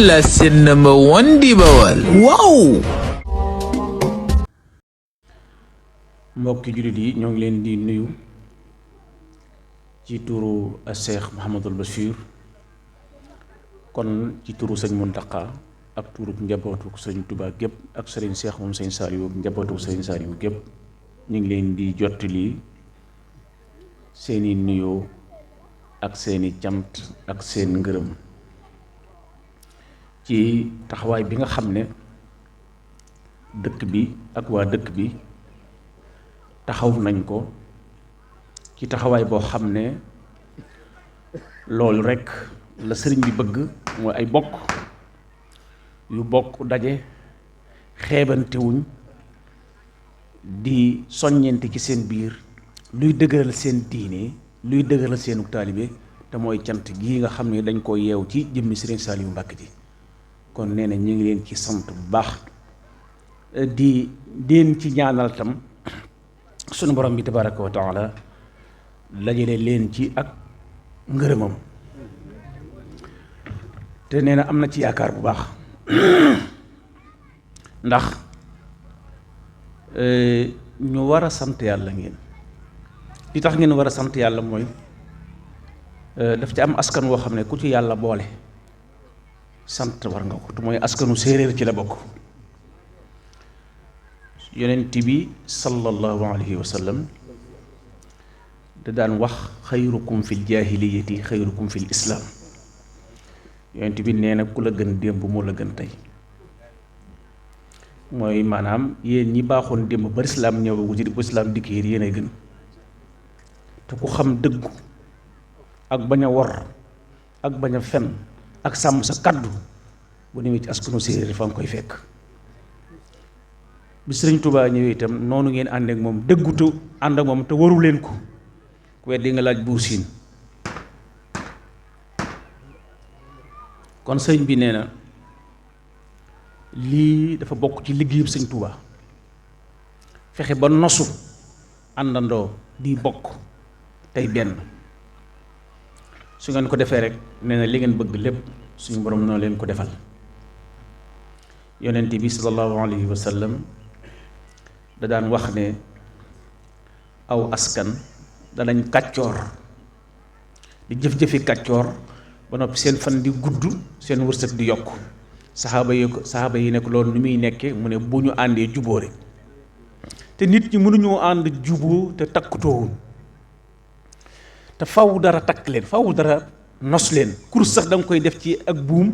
la seen number one di Bawal waaw. mbokki jullit yi ñoo ngi leen di nuyu ci turu Cheikh Mouhamadul Bachir kon ci turu sëñ Muntaqa ak turu njabootu sëñ Touba gépp ak sëriñ Cheikh moom sëñ Saliou njabootu sëñ Saliou gépp ñu ngi leen di jottali seeni nuyoo ak seeni cant ak seen ngërëm ci taxawaay bi nga xam ne dëkk bi ak waa dëkk bi taxaw nañ ko ci taxawaay boo xam ne loolu rekk la sëriñ bi bëgg mooy ay bokk yu bokk daje xeebantewuñ di soññente ci seen biir luy dëgëral seen diine luy dëgëral seenu taalibe te mooy cant gii nga xam ne dañ ko yeew ci jëmmi Sëriñ Saliou Mbàkke ji kon nee na ñu ngi leen ci sant bu baax di leen ci ñaanal tam sunu borom bi tabaraka wa taala lajale leen ci ak ngërëmam te nee na am na ci yaakaar bu baax ndax ñu war a sant yàlla ngeen li tax ngeen war a sant yàlla mooy daf ci am askan woo xam ne ku ci yàlla boole sant war nga ko te mooy askanu séeréer ci la bokk yonent bi sallallahu alayhi wa sallam da daan wax xayrukum fil jaahiliyati xayrukum fil islaam yonent bi nee na ku la gën démb moo la gën tey mooy maanaam yéen ñi baaxoon démb ba islaam ñëwagu ci bu islaam dikk yéen ay gën te ku xam dëggu ak bañ a wor ak bañ a fen ak sàmm sa kaddu bu demee ci askanu séeréer fa nga koy fekk bi Sëriñ Tuubaa ñëwee itam noonu ngeen ànd ak moom dëggutu ànd ak moom te waru leen ko ku weddi nga laaj buur siin kon sëriñ bi nee na lii dafa bokk ci liggéeyub Sëriñ Tuubaa fexe ba nosu àndandoo di bokk tey benn su ngeen ko defee rek nee na li ngeen bëgg lépp suñu borom noonu leen ko defal yonent bi sallallahu alayhi wa sallam da daan wax ne aw askan danañ kàccoor di jëf-jëfi kàccoor ba noppi seen fan di gudd seen wërsëg di yokk saxaaba yi ne ko loolu ni muy nekke mu ne bu ñu àndee juboo rek te nit ñi mënuñoo ànd juboo te takkutoowul te faw dara takk leen faw dara nos leen kurus sax da nga koy def ci ak buum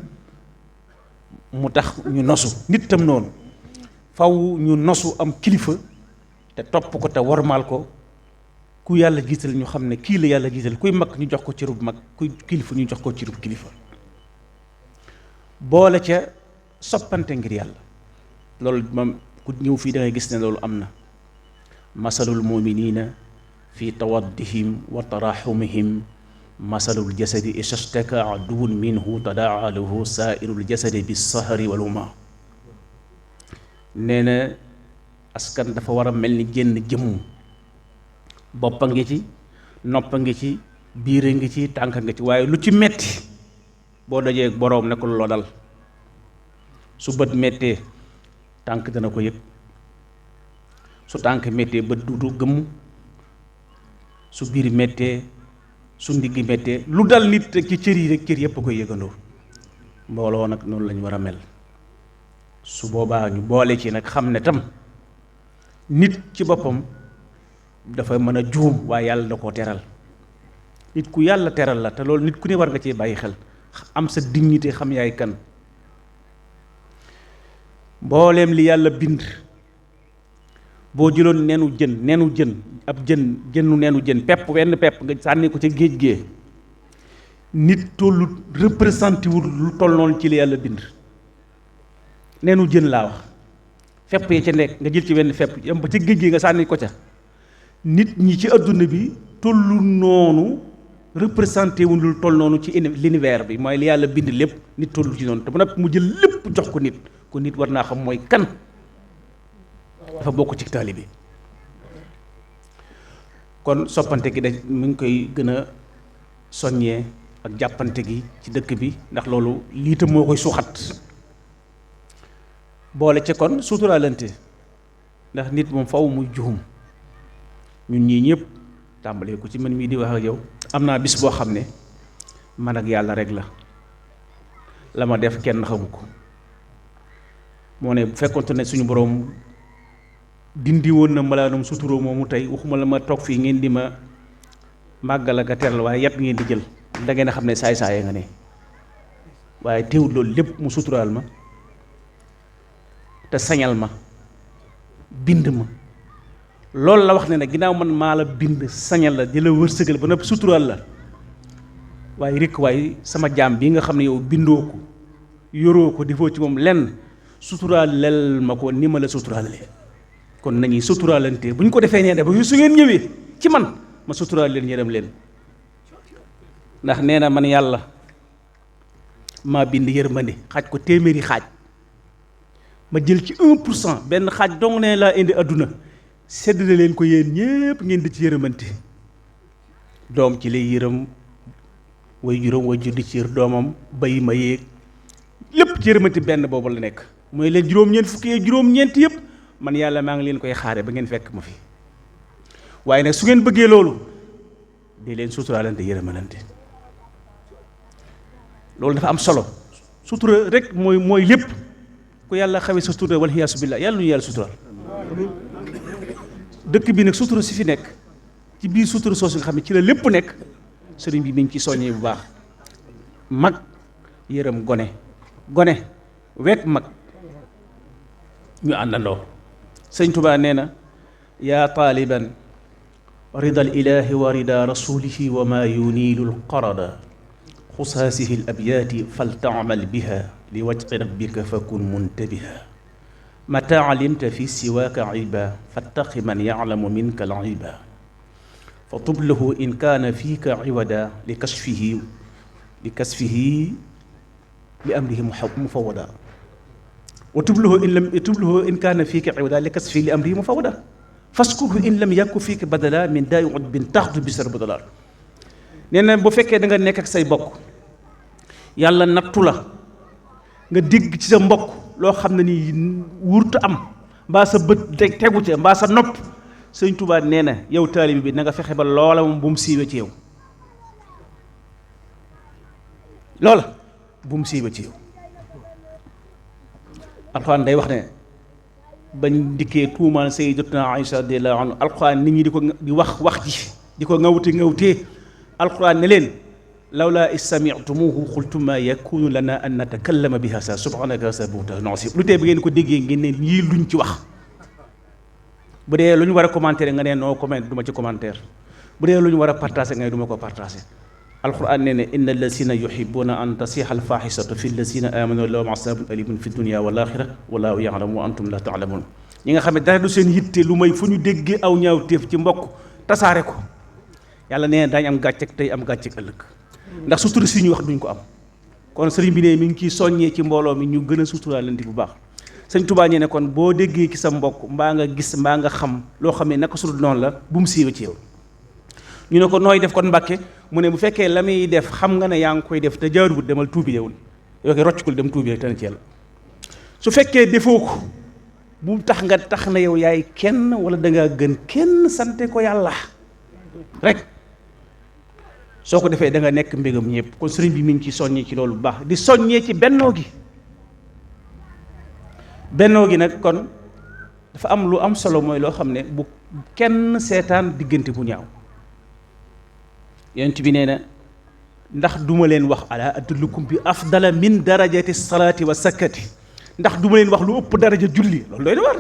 mu tax ñu nosu nit tam noonu faw ñu nosu am kilifa te topp ko te wormaal ko ku yàlla jiital ñu xam ne kii la yàlla jiital kuy mag ñu jox ko cërub mag kuy kilifa ñu jox ko cërub kilifa boole ca soppante ngir yàlla loolu moom ku ñëw fii da ngay gis ne loolu am na masalul muminina fi tawaddihim wa taraxumihim masalul jasadi ishtaka aduwun minhu tadaa lahu saairul jasadi bissahari wal huma nee na askan dafa war a mel ni génn jëmm boppa ngi ci noppa ngi ci biir a ngi ci tànk nga ci waaye lu ci metti boo dajee boroom ne ko loo dal su bët mettee tànk dana ko yëg su tànk mettee bët duutu gëmm su biir mettee su ndigg mettee lu dal nit ci cër yi rek cër yépp a koy yëgandoo mbooloo nag noonu lañu war a mel su boobaa ñu boole ci nag xam ne tam nit ci boppam dafa mën a juum waaye yàlla da koo teral nit ku yàlla teral la te loolu nit ku ne war nga cee bàyyi xel am sa dignité xam yaay kan mbooleem li yàlla bind boo jëloon nenu jën ab jënnu nenu jën pepp wenn pepp nga sànni ko ca géej gee nit tollu représenté wul lu toll noonu ci li yàlla bind nenu jën laa wax fepp yi ca nekk nga jël ci wenn fepp yam ba ca géej gee nga sànni ko ca nit ñi ci adduna bi tollu noonu représenté wul lu toll noonu ci l'univers bi mooy li yàlla bind lépp nit tollu ci noonu te bu nag mu jël lépp jox ko nit ko nit war naa xam mooy kan dafa bokk ci taalibe kon soppante gi da mu ngi koy gën a soññee ak jàppante gi ci dëkk bi ndax loolu lii tam moo koy suuxat boole ca kon suturaalante ndax nit moom faw muy juum ñun ñii ñëpp tàmbalee ko ci man mii di wax ak yow am naa bis boo xam ne man ak yàlla rek la ma def kenn xamu ko moo ne bu fekkonte ne suñu boroom dindi woon na malaanum suturoo moomu tey waxuma la ma toog fii ngeen di ma màggal ak a teral waaye yat ngeen di jël da ngeen a xam ne saay-saayee nga ne waaye teewul loolu lépp mu suturaal ma te sañal ma bind ma loolu la wax ne nag ginnaaw man maa la bind sañal la di la wërsëgal ba noppi suturaal la waaye rekk waaye sama jaam bi nga xam ne yow bindoo ko yoroo ko defoo ci moom lenn suturaaleel ma ko ni ma la suturaalalee kon nañuy suturaalante bu ñu ko defee nee na ba su ngeen ñëwee ci man ma suturaal leen yërëm leen ndax nee na man yàlla maa bind yërmande xaaj ko téeméeri xaaj ma jël ci 1% benn xaaj dong ne laa indi àdduna séddale leen ko yéen ñépp ngeen di ci yërëmante doom ci lay yërëm way juróom way jur di ci yër doomam bay ma yéeg lépp ci yërëmante benn boobu la nekk mooy leen juróom-ñeent fukki juróom-ñeent yëpp man yàlla maa ngi leen koy xaare ba ngeen fekk ma fi waaye nag su ngeen bëggee loolu di leen suturaalante yërëmalante loolu dafa am solo sutura rek mooy lépp ku yàlla xawee sa sutura wal xiyaasu billah yàlla nu yàlla suturaal dëkk bi nag sutura si fi nekk ci biir sutura soosu nga xam ne ci la lépp nekk sëriñ bi mi ngi ci soññee bu baax mag yërëm gone wekk mag ñu àndandoo sëñ Tuubaa nee na yaa taaliban rida al ilahi wa rida rasulihi wa ma yuniilu l qarada xusaasihi l abyaati fal taamal biha li wajhi rabbika fa kun muntabiha mata alimta fi siwaaka iba fattaqi man yaclamu minka al iba fa tub lahu in kaana fiika iwada li kasfihi li amrihi mufawwada wa tub lahu in kaana fiika iwada li kasfihi li amrihi mufawwada faskurhu in lam yakku fiika badala min daa'i udbin taxdu bisar badala nee na bu fekkee da nga nekk ak say mbokk yàlla nattu la nga dégg ci sa mbokk loo xam ne nii wurtu am mbaa sa bët tegu ca mbaa sa nopp sëñ Tuubaa nee na yow taalibi bi na nga fexe ba loola moom bu mu siiwee ci yow loola bu mu siiwee ci yow alxuraan day wax ne bañ dikkee tuumaan sayyidatuna Aïcha radiyallahu anha alxuraan nit ñi di wax ji di ko ŋawtee alxuraan ne leen lawlaa is sami'tumuuhu qultum maa yakunu lana an natakallama bi haazaa subhaanaka haazaa buhtaanun aziim lu tee bi ngeen ko déggee ngeen ne lii luñ ci wax bu dee lu ñu war a commentaire nga ne noo comment du ma ci commentaire bu dee lu ñu war a partager nga ne du ma ko partager alquran nee ne inna allazina yuhibbuna an tasiha alfahisatu fi allazina amanu lahum azabun alimun fi dunya wal axira wallahu ya'lamu wa antum la ta'lamun ñi nga xam ne dara du seen yitte lu may fu ñu déggee aw ñaaw téef ci mbokk tasaare ko yàlla nee na daañu am gàcceg tey am gàcceg ëllëg ndax sutura si ñu wax duñ ko am kon sëriñ bi ne mi ngi ciy soññee ci mbooloo mi ñu gën a suturaalante bu baax sëñ Tuubaa ñee ne kon boo déggee ci sa mbokk mbaa nga gis mbaa nga xam loo xam ne naka sudul noonu la bu mu siiwee ci yow ñu ne ko nooy def kon Mbàkke mu ne bu fekkee la muy def xam nga ne yaa ngi koy def te jaaruwut demal tuubi yewul yoo koy roccukul dem tuubi rek te na ci yàlla su fekkee defoo ko bu tax na yow yaay kenn wala dangaa gën kenn sante ko yàlla rek soo ko defee da nga nekk mbégam ñëpp kon sëriñ bi mi ngi ci soññee ci loolu bu baax di soññee ci bennoo gi nag kon dafa am lu am solo mooy loo xam ne bu kenn seetaan diggante bu ñaaw yonent bi nee na ndax duma leen wax ala adullukum bi afdala min darajati salaati wa sakkati ndax duma leen wax lu ëpp daraja julli loolu doy na war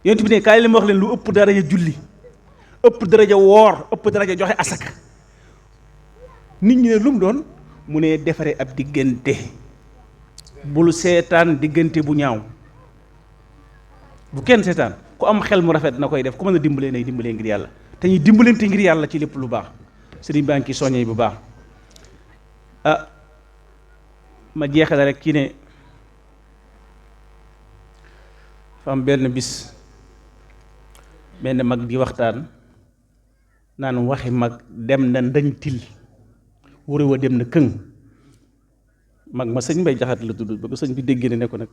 yonent bi ne kaay leen wax leen lu ëpp daraja julli ëpp daraja woor ëpp daraja joxe asaka nit ñi ne lu mu doon mu ne defare ab diggante bul seetaan diggante bu ñaaw bu kenn seetaan ku am xel mu rafet na koy def ku mën a dimbalee nay dimbalee ngir yàlla te ñuy dimbalante ngir yàlla ci lépp lu baax sëriñ baa ngi ciy soññee bu baax ma jeexale rek ci ne fa am benn bis benn mag di waxtaan naan waxi mag dem na ndañ til wuri wa dem na këng. mag ma sëñ Mbay Jaxate la tudd ba ko sëñ bi déggee ne ko nag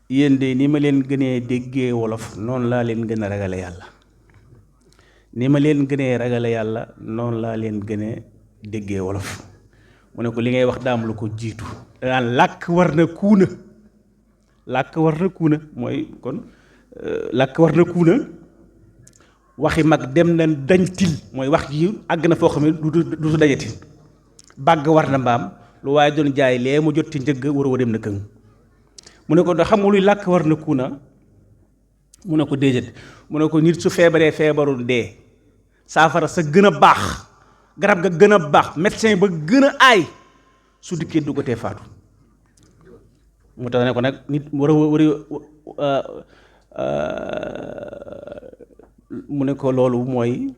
yéen de ni ma leen gënee déggee wolof noonu laa leen gën a ragale yàlla, ni ma leen gënee ragale yàlla noonu laa leen gënee déggee wolof. mu ne ko li ngay wax daam lu ko jiitu daan làkk war na kuuna, làkk war na kuuna mooy kon làkk war na kuuna waxi mag dem na dañ til mooy wax ji àgg na foo xam ne du dajati. bàgg war na mbaam lu waaye doon jaay lee mu jot ci njëgg war a dem na këng. mu ne ko da xam nga luy làkk war na kuuna, mu ne ko déedéet. mu ne ko nit su feebaree feebarul dee, saafara sa gën a baax, garab ga gën a baax, médecin ba gën a aay su dikkee du ko tee faatu. mu tax ne ko nag nit war mu ne ko loolu mooy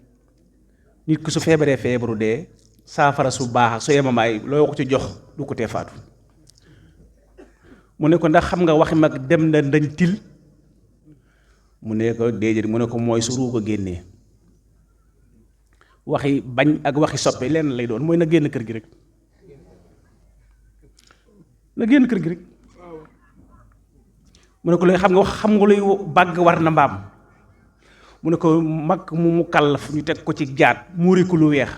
nit ku su feebaree feebaru dee, saafara su baax su yemamaay loo ko ci jox du ko tee faatu. mu ne ko ndax xam nga waxi mag dem na dañ til, mu ne ko déedéet. mu ne ko mooy su ruu ko génnee. waxi bañ ak waxi soppe lenn lay doon, mooy na génn kër gi rek, na génn kër gi rek. mu ne ko lay xam nga luy bàgg war na mbaam, mu ne ko mag mu kàllaf ñu teg ko ci jaat muuri ko lu weex,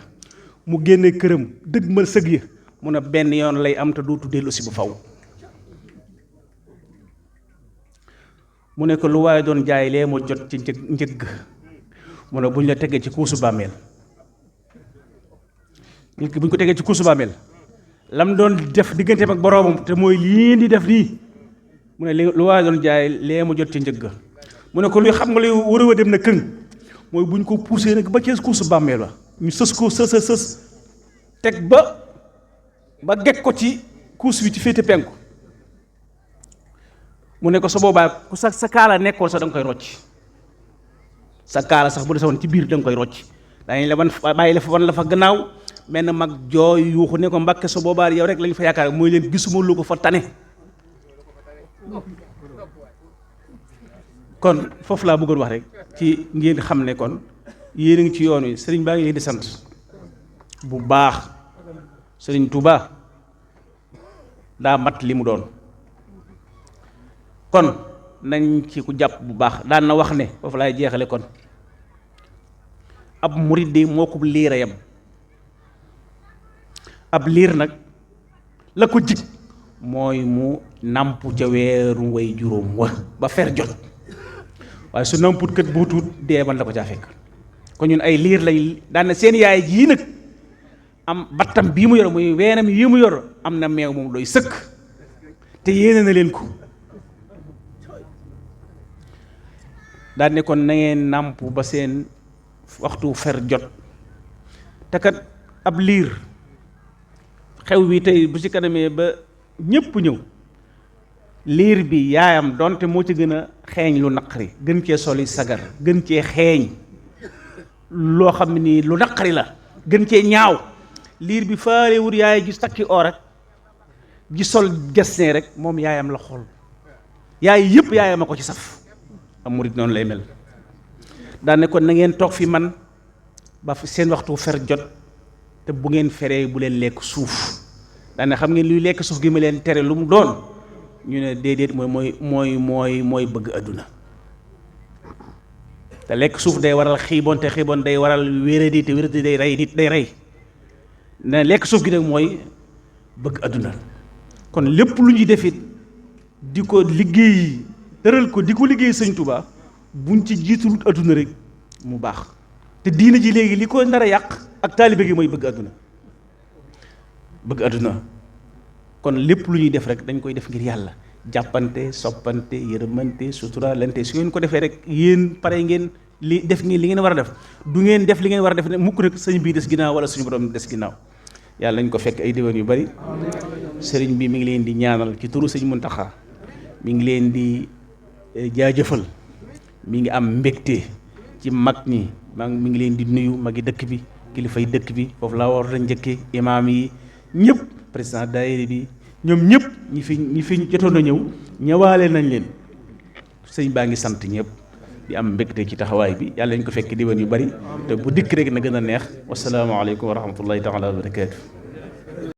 mu génne këram dëgg ma sëg ya, mu ne benn yoon lay am te dootu dellu si bu faw. mu ne ko lu waaye doon jaay lee moo jot ci njëgg, mu ne bu ñu la tegee ci kuusu bàmmeel, nit ki bu ñu ko tegee ci kuusu bàmmeel lam doon def digganteem ak boroomam te mooy lii di def nii, mu ne lu waaye doon jaay lee mu jot ci njëgg. mu ne ko luy xam nga luy war a dem na këng, mooy bu ñu ko poussé nag ba ci kuusu bàmmeel ba ñu sës ko sës teg ba gekk ko ci kuus bi ci féete penku. mu ne ko sa boobaa ku sa kaala nekkoon sax da nga koy rocc, sa kaala sax bu desewoon ci biir da nga koy rocc. dañu la bàyyi la fa wan la fa gannaaw mel na mag jooy yuuxu ne ko Mbàkke sa boobaa yow rek lañu fa yaakaar, mooy leen gisuma lu ko fa tane. kon foofu laa bëggoon wax rek ci ngeen xam ne kon yéen a ngi ci yoon wi. sëriñ baa ngi leen di sant bu baax. sëriñ Touba daa mat li mu doon, kon nañ ci ku jàpp bu baax. daan na wax ne foofu laay jeexale kon ab murid de moo ko liir a yam. ab liir nag la ko jig mooy mu nàmp ca weeru way juróom wa ba fer jot, waaye su namput kët buutuut dee man la ko caa fekk. kon ñun ay liir lañ. daan na seen yaay jii nag am battam bii mu yor muy weenam yi mu yor am na meew moom doy sëkk te yéene na leen ko. daan ne kon na ngeen nàmp ba seen waxtu fer jot. te kat ab liir xew wi tey bu ci kanamee ba ñépp ñëw, liir bi yaayam donte moo ci gën a xeeñ lu naqari, gën cee soli sagar, gën cee xeeñ loo xam ne nii lu naqari la, gën cee ñaaw. liir bi faale wut yaay gis takki or ak gi sol gestin rek moom yaayam la xool. yaay yëpp yaayam a ko ci saf. am murit noonu lay mel. daan ne kon na ngeen toog fi man ba seen waxtu fer jot, te bu ngeen feree bu leen lekk suuf. daan ne xam ngeen luy lekk suuf gi ma leen tere lu mu doon, ñu ne déedéet mooy bëgg àdduna. te lekk suuf day waral xiibon, te xiibon day waral wéradi, te wéradi day rey nit, day rey. ne lekk suuf gi nag mooy bëgg àdduna. kon lépp lu ñuy defit di ko liggéey tëral ko di ko liggéey sëñ Touba buñ ci jiitulut àdduna rek mu baax. te diina ji léegi li ko nar a yàq ak taalibe gi mooy bëgg àdduna. bëgg àdduna kon lépp lu ñuy def rek dañ koy def ngir yàlla. jàppante, soppante, yërëmante, suturaalante. su ngeen ko defee rek yéen pare ngeen li def ngeen li ngeen war a def. du ngeen def li ngeen war a def ne mukk rek sëñ bii des ginnaaw wala suñu borom des ginnaaw. yàlla nañ ko fekk ay déwén yu bari. sëriñ bi mi ngi leen di ñaanal ci turu sëñ Muntaxa, mi ngi leen di jaajëfal, mi ngi am mbégte ci mag ñi. mi ngi leen di nuyu magi dëkk bi, kilifay dëkk bi. foofu laa war a njëkke imaam yi ñëpp, président daayira bi, ñoom ñëpp ñi fi jotoon a ñëw ñëwaale nañ leen. sëñ baa ngi sant ñëpp. di am mbégte ci taxawaay bi yàlla ñu ko fekk diwan yu bari te bu dikk rek na gën a neex wasalaamaaleykum wa rahmatullahi taala wa barakaatu